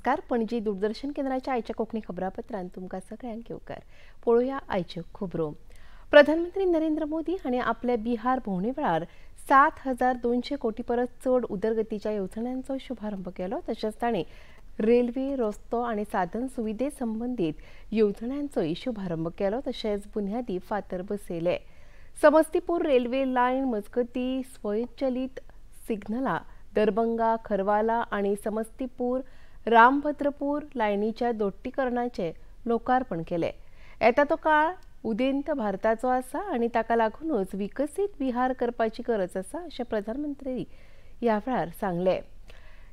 नमस्कार. पणजी दूरदर्शन केंद्राच्या आयच्या कोंकणी खबरापत्रांत तुमकां सगळ्यांक येवकार. पळोवया आयच्यो खबरो. प्रधानमंत्री नरेंद्र मोदी हांणी आपल्या बिहार भोंवडे वेळार 7,200 कोटी परस चड उदरगतीच्या येवजण्यांचो शुभारंभ केलो. तशेंच तांणी रेल्वे, रस्तो आनी साधन सुविधे संबंधीत येवजण्यांचोय शुभारंभ केलो. तशेंच बुन्यादी फातर बसयले. समस्तीपूर रेल्वे लायन मजगती स्वयंचलीत सिग्नलां दरभंगा, खरवाला आनी समस्तीपूर रामभद्रपूर लायनीच्या दोट्टीकरणाचे लोकार्पण केले. येता तो काळ उदेंत भारताचो आसा आनी ताका लागूनच विकसीत बिहार करपाची गरज आसा अशें प्रधानमंत्री ह्या वेळार सांगले.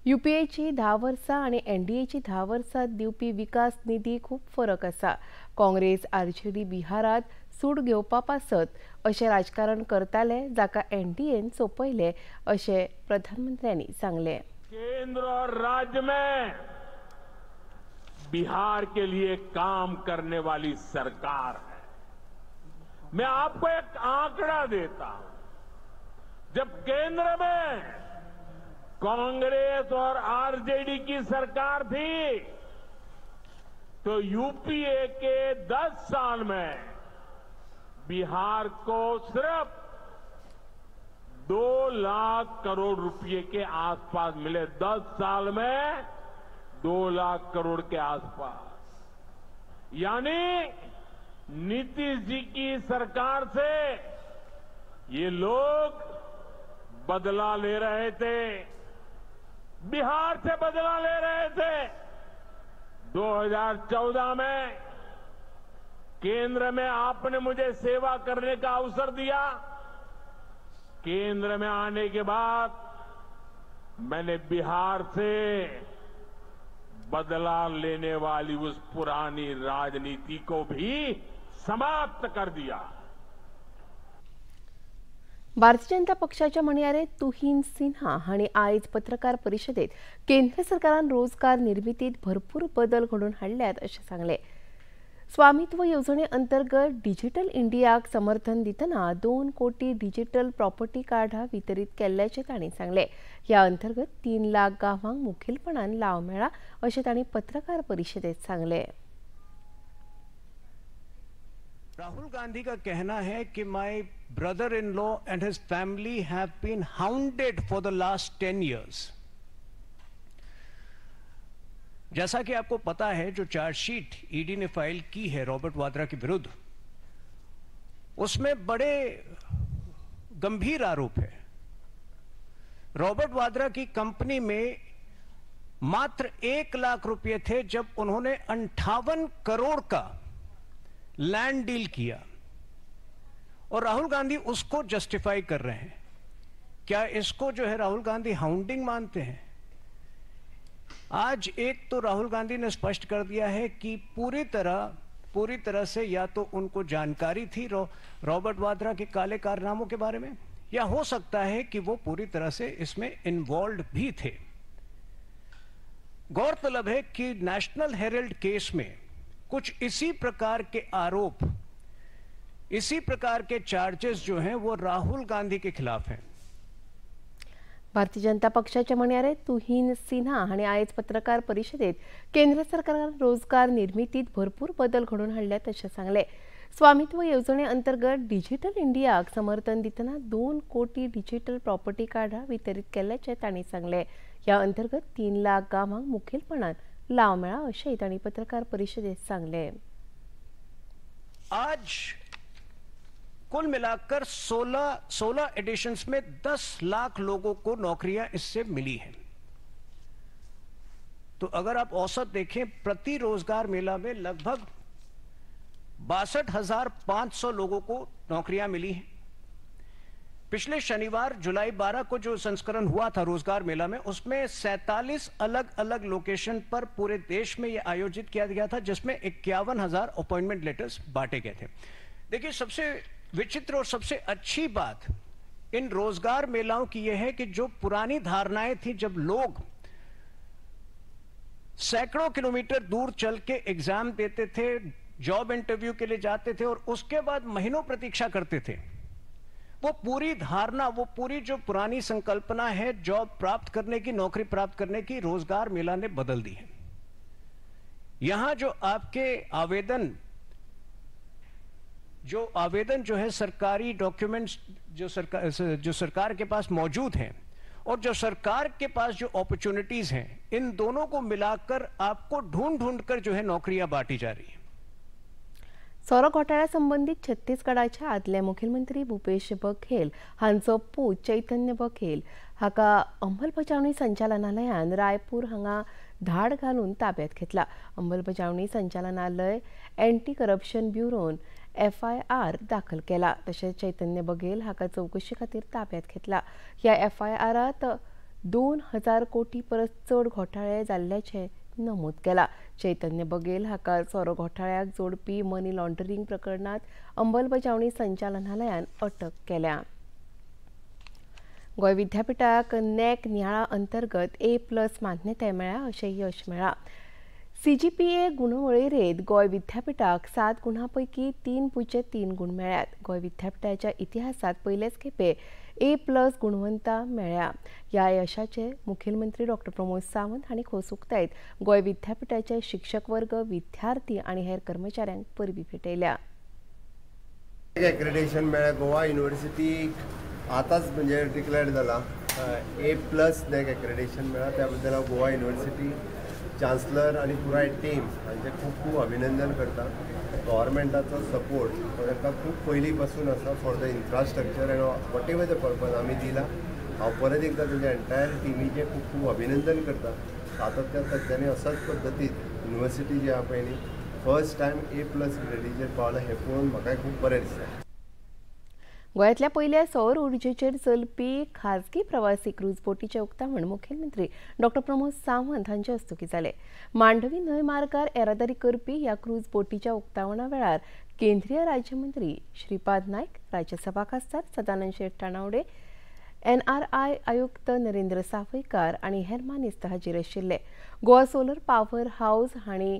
यूपीएची 10 वर्सां आनी एनडीएची 10 वर्सां दिवपी विकास निधी खूब फरक आसा. काँग्रेस आरजेडी बिहारात सूड घेवपा पासत अशें राजकारण करताले, जाका एनडीएन सोपयले अशें प्रधानमंत्र्यांनी सांगले. केंद्र और राज्य में बिहार के लिए काम करने वाली सरकार है. मैं आपको एक आंकड़ा देता हूं. जब केंद्र में कांग्रेस और आरजेडी की सरकार थी तो यूपीए के 10 साल में बिहार को सिर्फ 2 लाख करोड़ रुपए के आसपास मिले. 10 साल में 2 लाख करोड़ के आसपास. यानी नीतीश जी की सरकार से ये लोग बदला ले रहे थे, बिहार से बदला ले रहे थे. 2014 में केंद्र में आपने मुझे सेवा करने का अवसर दिया. केंद्र में आने के बाद मैंने बिहार से बदला लेने वाली उस पुरानी राजनीति को भी समाप्त कर दिया. भारतीय जनता पक्षाच्या म्हणयारे तुहीन सिन्हा हांणी आयज पत्रकार परिशदेत केंद्र सरकारान रोजगार निर्मितीत भरपूर बदल घडोवन हाडल्यात अशें सांगले. स्वामित्व येवजणे अंतर्गत डिजिटल इंडियाक समर्थन दितना 2 कोटी डिजिटल प्रॉपर्टी कार्डां वितरीत केल्ल्याचें तांणी सांगले. ह्या अंतर्गत 3 लाख गांवांक मुखेलपणान लाव मेळ्ळा अशें तांणी पत्रकार परिशदेत सांगले. राहुल गांधी का कहना है कि my brother in law and his family have been hounded for the last 10 years. जैसा कि आपको पता है, जो चार्जशीट ईडी ने फाइल की है रॉबर्ट वाड्रा के विरुद्ध, उसमें बड़े गंभीर आरोप है. रॉबर्ट वाड्रा की कंपनी में मात्र 1 लाख रुपए थे जब उन्होंने 58 करोड़ का लैंड डील किया और राहुल गांधी उसको जस्टिफाई कर रहे हैं. क्या इसको जो है राहुल गांधी हाउंडिंग मानते हैं? आज एक तो राहुल गांधी ने स्पष्ट कर दिया है कि पूरी तरह से या तो उनको जानकारी थी रॉबर्ट वाड्रा के काले कारनामों के बारे में, या हो सकता है कि वो पूरी तरह से इसमें इन्वॉल्व भी थे. गौरतलब है कि नेशनल हेराल्ड केस में कुछ इसी प्रकार के आरोप, इसी प्रकार के चार्जेस जो हैं वो राहुल गांधी के खिलाफ हैं. भारतीय जनता पक्षाच्या म्हणयारे तुहीन सिन्हा हांणी आयज पत्रकार परिशदेत केंद्र सरकारान रोजगार निर्मितीत भरपूर बदल घडोवन हाडल्यात अशें सांगले. स्वामित्व येवजणे अंतर्गत डिजिटल इंडियाक समर्थन दितना 2 कोटी डिजिटल प्रॉपर्टी कार्डां वितरीत केल्ल्याचें तांणी सांगले. ह्या अंतर्गत 3 लाख गांवांक मुखेलपणान लाव मेळ्ळा अशेंय तांणी पत्रकार परिशदेत सांगले. आज कुल मिलाकर 16 एडिशंस में 10 लाख लोगों को नौकरियां इससे मिली हैं. तो अगर आप औसत देखें, प्रति रोजगार मेला में लगभग 62,500 लोगों को नौकरियां मिली हैं. पिछले शनिवार जुलाई 12 को जो संस्करण हुआ था रोजगार मेला में, उसमें 47 अलग अलग लोकेशन पर पूरे देश में यह आयोजित किया गया था, जिसमें 51,000 अपॉइंटमेंट लेटर्स बांटे गए थे. देखिए, सबसे विचित्र और सबसे अच्छी बात इन रोजगार मेलाओं की यह है कि जो पुरानी धारणाएं थी, जब लोग सैकड़ों किलोमीटर दूर चल के एग्जाम देते थे, जॉब इंटरव्यू के लिए जाते थे और उसके बाद महीनों प्रतीक्षा करते थे, वो पूरी धारणा, वो पूरी जो पुरानी संकल्पना है जॉब प्राप्त करने की, नौकरी प्राप्त करने की, रोजगार मेला ने बदल दी है. यहां जो आपके आवेदन जो है सरकारी डॉक्यूमेंट्स जो सरकार के पास मौजूद हैं और जो सरकार के पास जो अपॉर्चुनिटीज हैं, इन दोनों को मिलाकर आपको ढूंढ कर जो है नौकरियां बांटी जा रही हैं। सोरो घोटाळ्यासंबंधीत छत्तीसगडाच्या आदले मुखेलमंत्री भूपेश बघेल हांचो पूत चैतन्य बघेल हाका अंमलबजावणी संचालनालयान रायपूर हांगा धाड घालून ताब्यात घेतला। अंमलबजावणी संचालनालय एंटी करप्शन ब्युरोन FIR दाखल केला। तशेंच चैतन्य बघेल हाका चौकशी खातीर ताब्यात घेतला। ह्या FIRात 2000 कोटी परस चड घोटाळे जाल्ल्याचे नमूद केला। चैतन्य बघेल हाका सोरो घोटाळ्याक जोडपी मनी लॉन्ड्रिंग प्रकरणात अंमलबजावणी संचालनालयान अटक केल्या। गोंय विद्यापीठाक नॅक नियाळा अंतर्गत A+ मान्यताय मेळ्ळ्या अशें यश मेळ्ळा। CGPA गुणवळेरेंत गोंय विद्यापीठाक 7 गुणांपैकी 3.3 गुण मेळ्ळ्यात। गोंय विद्यापीठाच्या इतिहासात पयलेच खेपे A+ गुणवंता मेळ्ळ्या। ह्या यशाचे मुखेलमंत्री डॉ. प्रमोद सावंत हांणी खोस उक्तायत गोंय विद्यापीठाचे शिक्षक वर्ग, विद्यार्थी आनी हेर कर्मचाऱ्यांक परबीं भेटयल्या। एक्रेडिटेशन मेळ्ळें गोवा युनिव्हर्सिटी आतांच म्हणजे डिक्लेअर जाला A+ नॅक एक्रेडिटेशन मेळ्ळा, त्या बद्दल हांव गोवा युनिव्हर्सिटी चान्सलर आणि पुराय टीम हांचे खूब खूब अभिनंदन करता। गव्हर्मेंटाचो सपोर्ट ताका खूब पयलीं पासून आसा for the infrastructure and what ever the purpose आमी दिला। हांव परत एकदा तुमच्या एंटायर टिमीचे खूब खूब अभिनंदन करता। सातत्यान असाच पद्दतीन युनिव्हर्सिटी जी आहा पळय न्ही फर्स्ट टायम A+ ग्रेडीचेर पावला हें पळोवन म्हाका खूब बरें दिसता। गोंयांतल्या पयल्या सौर उर्जेचेर चलपी खाजगी प्रवासी क्रूज बोटीचें उक्तावण मुखेलमंत्री डॉ. प्रमोद सावंत हांचे हस्तुकीं जालें। मांडवी न्हंय मार्गार येरादारी करपी ह्या क्रूज बोटीच्या उक्तावणा वेळार केंद्रीय राज्यमंत्री श्रीपाद नायक, राज्यसभा खासदार सदानंद शेट तानावडे, NRI आयुक्त नरेंद्र सावयकार आनी हेर मानेस्त हाजीर आशिल्ले। गोवा सोलर पावर हाऊस हांणी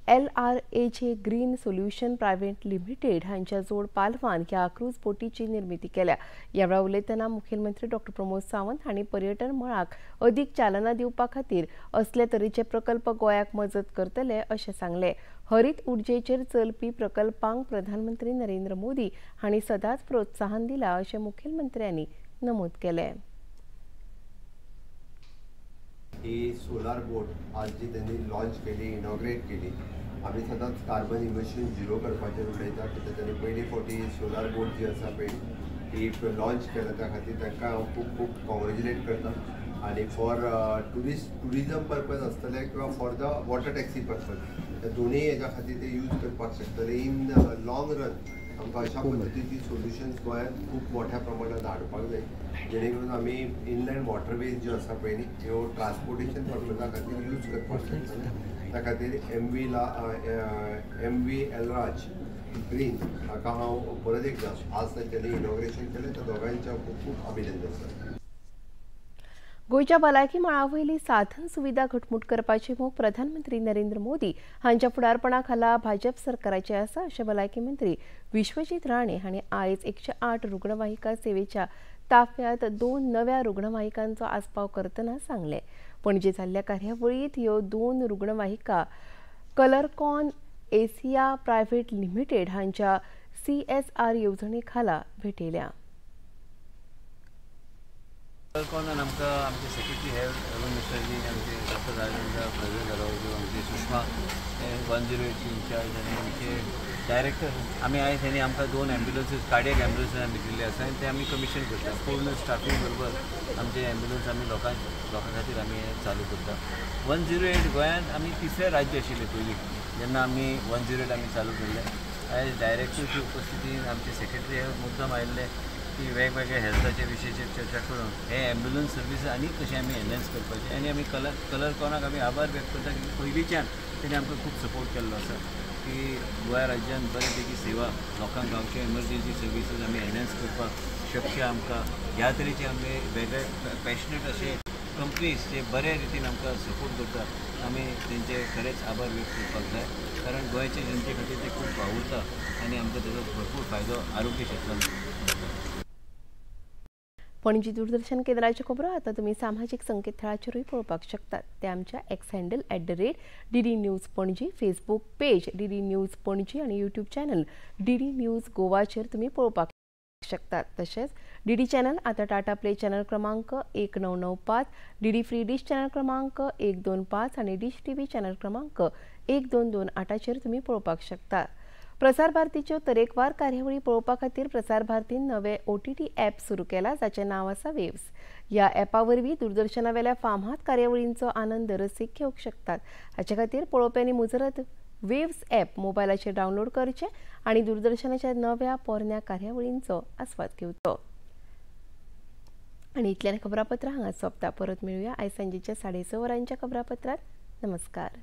LRAचे ग्रीन सोल्युशन प्रायव्हेट लिमिटेड हांच्या जोड पालवान ह्या क्रूज बोटीची निर्मिती केल्या। ह्या वेळार उलयतना मुखेलमंत्री डॉ. प्रमोद सावंत हांणी पर्यटन मळाक अदीक चालना दिवपा खातीर असले तरेचे प्रकल्प गोंयाक मजत करतले अशें सांगलें। हरीत उर्जेचेर चलपी प्रकल्पांक प्रधानमंत्री नरेंद्र मोदी हांणी सदांच प्रोत्साहन दिलां अशें मुखेलमंत्र्यांनी नमूद केलें। ही सोलार बोट आज जी त्यांनी लॉन्च केली, इनॉग्रेट केली, आम्ही सदांच कार्बन इमिशन झिरो करपाचेर उलयता कित्याक त्यांनी पयली फावटी सोलार बोट जी आसा पळय ती लॉन्च केल्या त्या खातीर तांकां हांव खूब खूब कॉंग्रेच्युलेट करता। आनी फॉर टुरिजम पर्पज आसतले किंवा for the water taxi purpose त्या दोनूय हेच्या खातीर ते यूज करपाक शकतले। इन लॉंग रन आमकां अशा पद्दतीची सोल्युशन्स गोंयांत खूब मोठ्या प्रमाणात हाडपाक जाय जेणे करून आमी इनलँड वॉटरवेज ज्यो आसा पळय न्ही ह्यो ट्रान्सपोर्टेशन पर्पजा खातीर यूज करपाक शकतले। त्या खातीर MV एलराज ग्रीन हाका हांव परत एकदा आज तांच्यांनी इनॉग्रेशन केलें त्या दोगांयच्या खूब खूब अभिनंदन करता। गोंयच्या भलायकी मळा वयली साधन सुविधा घटमूट करपाची मोख प्रधानमंत्री नरेंद्र मोदी हांच्या फुडारपणा खाला भाजप सरकाराची आसा अशें भलायकी मंत्री विश्वजीत राणे हांणी आयज 108 रुग्णवाहिका सेवेच्या ताफ्यांत 2 नव्या रुग्णवाहिकांचो आस्पाव करतना सांगलें। पणजे जाल्ल्या कार्यावळींत ह्यो 2 रुग्णवाहिका कलरकॉन एसिया प्रायव्हेट लिमिटेड हांच्या CSR येवजणे खाला भेटयल्या। कॉर्नर आमकां आमचे सेक्रेटरी हेड अरुण मिश्राजी, आमचे डॉक्टर राजेंद्र प्रेसिडेंट घरावळी, आमची सुषमा 108 इन्चार्ज आनी आमचे डायरेक्टर आमी आयज हेणी आमकां 2 एम्ब्युलन्सीस कार्डियक एम्ब्युलन्स आमी दिल्ले आसा आनी ते आमी कमिशन करता। पूर्ण स्टाफींग बरोबर आमचे एम्ब्युलन्स आमी लोकां खातीर आमी चालू करता। 108 गोंयांत आमी 3रे राज्य आशिल्ले पयलीं जेन्ना आमी 108 आमी चालू केल्ले। आयज डायरेक्टरची उपस्थितीन आमचे सेक्रेटरी मुद्दम आयिल्ले की वेगवेगळ्या हेल्थाच्या विशयाचेर चर्चा करून हे एम्ब्युलन्स सर्वीस आनीक कशें आमी एनहान्स करपाचें आनी आमी कलरकॉनाक आमी आभार व्यक्त करता की पयलींच्यान तेणी आमकां खूब सपोर्ट केल्लो आसा की गोंय राज्यांत बरे पैकी सेवा लोकांक गांवचे एमर्जन्सी सर्विसीस आमी एनहान्स करपाक शक्य आमकां ह्या तरेचे आमचे वेगळे पॅशनेट अशे कंपनीज जे बऱ्या रितीन आमकां सपोर्ट करता आमी तेंचे खरेंच आभार व्यक्त करपाक जाय कारण गोंयचे जनते खातीर ते खूब वावुरता आनी आमकां तेजो भरपूर फायदो आरोग्य क्षेत्रांत पणजी दूरदर्शन केंद्राचे खबरो आता तुम्ही सामाजिक संकेतथळाचेरूय पळोवपाक शकतात. ते आमच्या x handle @DD news Panaji, Facebook page DD news Panaji आणि यूट्यूब चॅनल DD न्यूज गोवाचेर तुम्ही पळोवपाक शकतात. तसेच DD चॅनल आता टाटा प्ले चॅनल क्रमांक 1995, DD फ्री डिश चॅनल क्रमांक 125 आणि डिश टीव्ही चॅनल क्रमांक 1228 तुम्ही पळोवपाक शकता. प्रसार भारतीच्यो तरेकवार कार्यावळी पळोवपा खातीर प्रसार भारतीन नवे OTT ॲप सुरू केला, जाचें नांव आसा वेव्स. ह्या ॲपा वरवीं दूरदर्शनावेल्या फामाद कार्यावळींचो आनंद रसीक घेवंक शकतात. हाचे खातीर पळोवप्यांनी मुजरत वेव्स ॲप मोबायलाचेर डावनलोड करचें आनी दूरदर्शनाच्या नव्या पोरन्या कार्यावळींचो आस्वाद घेवचो. आनी इतल्यान खबरापत्र हांगा सोंपता. परत मेळुया आयज सांजेच्या 6:30 वरांच्या खबरापत्रांत. नमस्कार.